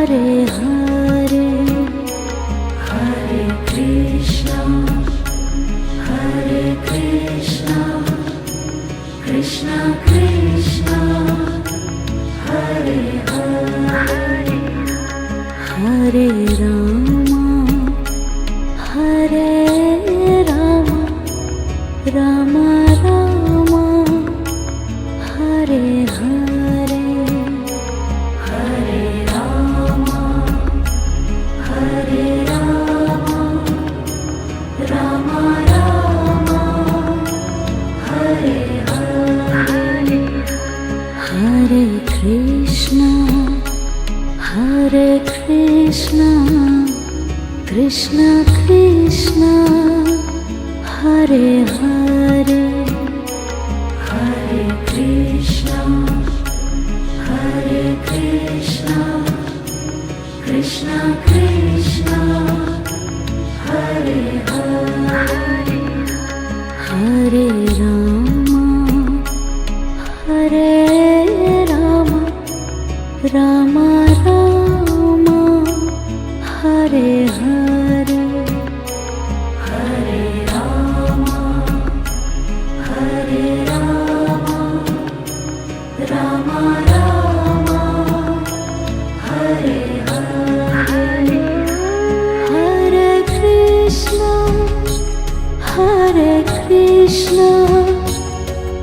Hare Hare, Hare Krishna, Hare Krishna, Krishna Krishna, Hare Hare, Hare Rama, Hare Rama, Rama Rama, Hare Hare, Hare Rama, Hare Rama, Rama Rama, Hare Hare, Hare Krishna, Hare Krishna, Krishna Krishna, Hare Hare, Hare Krishna, Hare Krishna, Krishna Krishna, Hare Hare, Hare Rama, Hare Rama, Rama Rama, Hare Hare, Hare Rama, Hare Rama, Rama Rama, Hare Hare, Hare Krishna, Hare Krishna,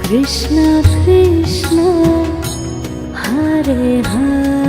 Krishna Krishna, Hare Hare.